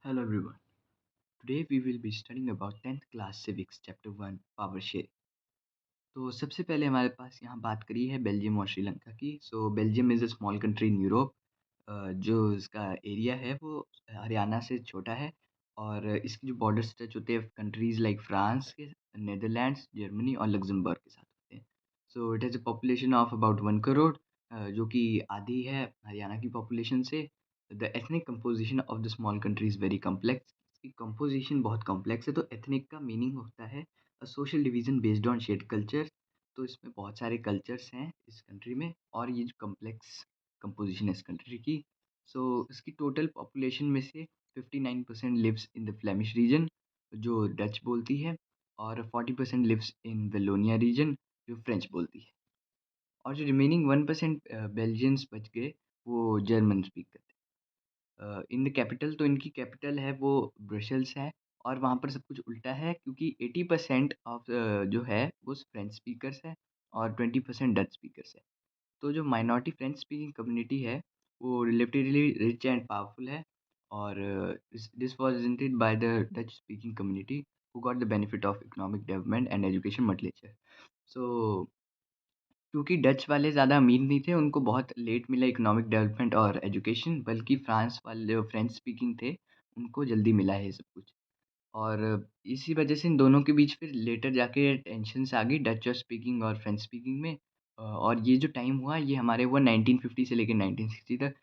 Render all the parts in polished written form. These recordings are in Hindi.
Hello everyone. Today we will be studying about 10th class civics chapter 1 power sharing. तो सबसे पहले हमारे पास यहाँ बात करी है बेल्जियम और श्रीलंका की। So Belgium is a small country in Europe. जो इसका एरिया है वो हरियाणा से छोटा है और इसकी जो बॉर्डर्स टच होते हैं कंट्रीज़ लाइक फ्रांस के, नीदरलैंड्स, जर्मनी और लक्ज़मबर्ग के साथ होते हैं। So it has a population of about 1 crore, जो कि आधी है हरियाणा की पॉपुलेशन से। The ethnic composition of the small country is very complex. इसकी कंपोज़िशन बहुत कॉम्प्लेक्स है, तो एथनिक का मीनिंग होता है social division based on shared culture. तो इसमें बहुत सारे कल्चर्स हैं इस कंट्री में और ये जो कॉम्प्लेक्स कंपोजिशन है इस कंट्री की। सो इसकी टोटल पॉपुलेशन में से 59% lives in the Flemish region जो डच बोलती है, और 40% लिव्स इन वेलोनिया रीजन जो फ्रेंच बोलती है, और जो रिमेनिंग 1% बेल्जियंस बच गए वो जर्मन स्पीक करते हैं। इन द कैपिटल, तो इनकी कैपिटल है वो ब्रसेल्स है, और वहाँ पर सब कुछ उल्टा है क्योंकि 80% ऑफ जो है वो फ्रेंच स्पीकर्स है और 20% डच स्पीकर्स है। तो जो माइनॉरिटी फ्रेंच स्पीकिंग कम्युनिटी है वो रिलेटिवली रिच एंड पावरफुल है, और this was presented by the Dutch speaking community who got the benefit of economic development and education much later. So क्योंकि डच वाले ज़्यादा अमीर नहीं थे, उनको बहुत लेट मिला इकोनॉमिक डेवलपमेंट और एजुकेशन, बल्कि फ्रांस वाले जो फ्रेंच स्पीकिंग थे उनको जल्दी मिला है ये सब कुछ। और इसी वजह से इन दोनों के बीच फिर लेटर जाके टेंशन्स आ गई डच स्पीकिंग और फ्रेंच स्पीकिंग में। और ये जो टाइम हुआ ये हमारे हुआ 1950 से लेकर 1960 तक।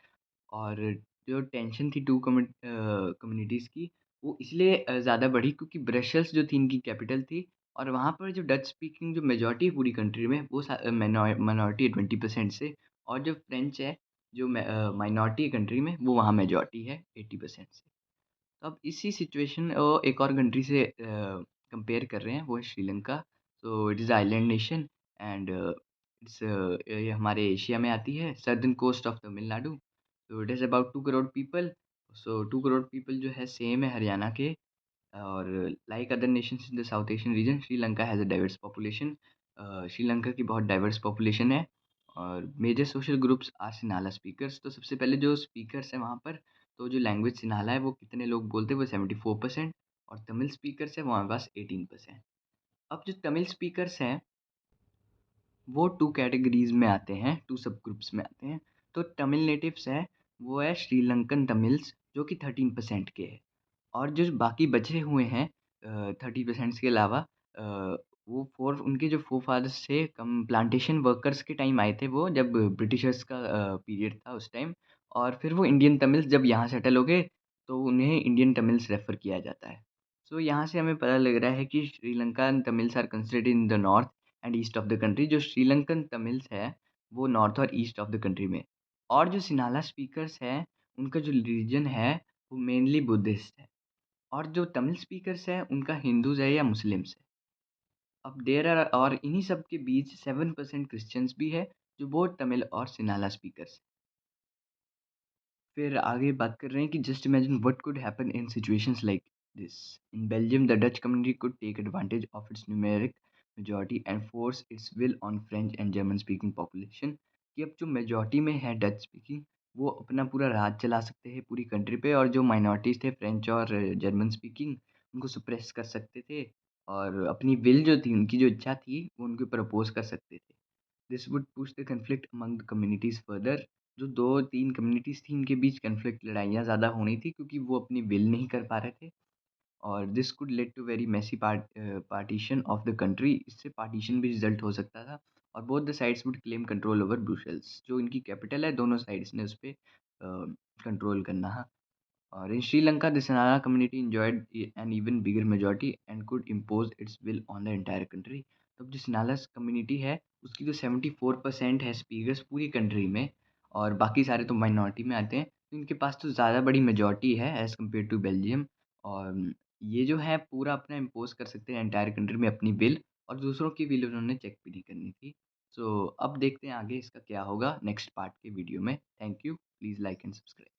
और जो टेंशन थी टू कम्युनिटीज़ की, वो इसलिए ज़्यादा बढ़ी क्योंकि ब्रसेल्स जो थी इनकी कैपिटल थी, और वहाँ पर जो डच स्पीकिंग जो मेजॉरिटी है पूरी कंट्री में वो माइनॉरिटी है 20% से, और जो फ्रेंच है जो माइनॉरिटी है कंट्री में वो वहाँ मेजॉरिटी है 80% से। तो अब इसी सिचुएशन एक और कंट्री से कंपेयर कर रहे हैं, वो है Sri Lanka. So it is island nation and it's ये हमारे एशिया में आती है, southern coast of Tamil Nadu. So it is about 2 crore people. So 2 crore people जो है सेम है हरियाणा के। और like other nations in the South Asian region, Sri Lanka has a diverse population. Sri Lanka की बहुत डाइवर्स पॉपुलेशन है, और major social groups are Sinhala speakers. तो सबसे पहले जो स्पीकर्स हैं वहाँ पर, तो जो लैंग्वेज सिन्हाला है वो कितने लोग बोलते हैं वो 74%, और तमिल स्पीकर्स है वो हमारे पास 18%। अब जो तमिल स्पीकर्स हैं वो 2 कैटेगरीज़ में आते हैं, 2 सब ग्रुप्स में आते हैं। तो तमिल नेटिव्स हैं, वो है श्रीलंकन तमिल्स जो कि 13% के हैं। और जो बाकी बचे हुए हैं 30% के अलावा, अ, वो फ़ोर उनके जो फ़ोरफ़ादर्स थे कम प्लांटेशन वर्कर्स के टाइम आए थे वो, जब ब्रिटिशर्स का पीरियड था उस टाइम। और फिर वो इंडियन तमिल्स जब यहाँ सेटल हो गए, तो उन्हें इंडियन तमिल्स रेफ़र किया जाता है। सो यहाँ से हमें पता लग रहा है कि Sri Lankan Tamils are considered in the north and east of the country. जो श्रीलंकन तमिल्स है वो नॉर्थ और ईस्ट ऑफ द कंट्री में। और जो सिन्हाला स्पीकर्स हैं उनका जो रिलीजन है वो मेनली बुद्धिस्ट है, और जो तमिल स्पीकर्स हैं उनका हिंदूज़ है या मुस्लिम्स है। अब देयर आर, और इन्हीं सब के बीच 7% क्रिश्चियंस भी है जो बोथ तमिल और सिन्हाला स्पीकर्स। फिर आगे बात कर रहे हैं कि just imagine what could happen in situations like this. In Belgium the Dutch community could take advantage of its numeric majority and force its will on French and German speaking population. कि अब जो मेजॉरिटी में है डच स्पीकिंग, वो अपना पूरा राज चला सकते हैं पूरी कंट्री पे, और जो माइनॉरिटीज़ थे फ्रेंच और जर्मन स्पीकिंग उनको सुप्रेस कर सकते थे, और अपनी विल जो थी उनकी जो इच्छा थी वो उनके ऊपर अपोज कर सकते थे। This would push the conflict among the communities further. जो 2-3 कम्युनिटीज़ थी इनके बीच कॉन्फ्लिक्ट लड़ाइयाँ ज़्यादा होनी थी क्योंकि वो अपनी विल नहीं कर पा रहे थे, और this could lead to very messy partition of the country. इससे पार्टीशन भी रिजल्ट हो सकता था, और both the sides would claim control over Brussels जो इनकी कैपिटल है, दोनों साइड्स ने उस पे कंट्रोल करना है। और in Sri Lanka, the Sanana community enjoyed an even bigger majority and could impose its will on the entire country. तो अब जो सिनाला कम्युनिटी है उसकी जो 74% है स्पीकर्स पूरी कंट्री में, और बाकी सारे तो माइनॉरिटी में आते हैं, तो इनके पास तो ज़्यादा बड़ी मेजॉरिटी है एज़ कम्पेयर टू बेल्जियम। और ये जो है पूरा अपना इम्पोज कर सकते हैं एंटायर कंट्री में अपनी बिल, और दूसरों की बिल उन्होंने चेक भी नहीं करनी थी। सो अब देखते हैं आगे इसका क्या होगा नेक्स्ट पार्ट के वीडियो में। Thank you, please like and subscribe.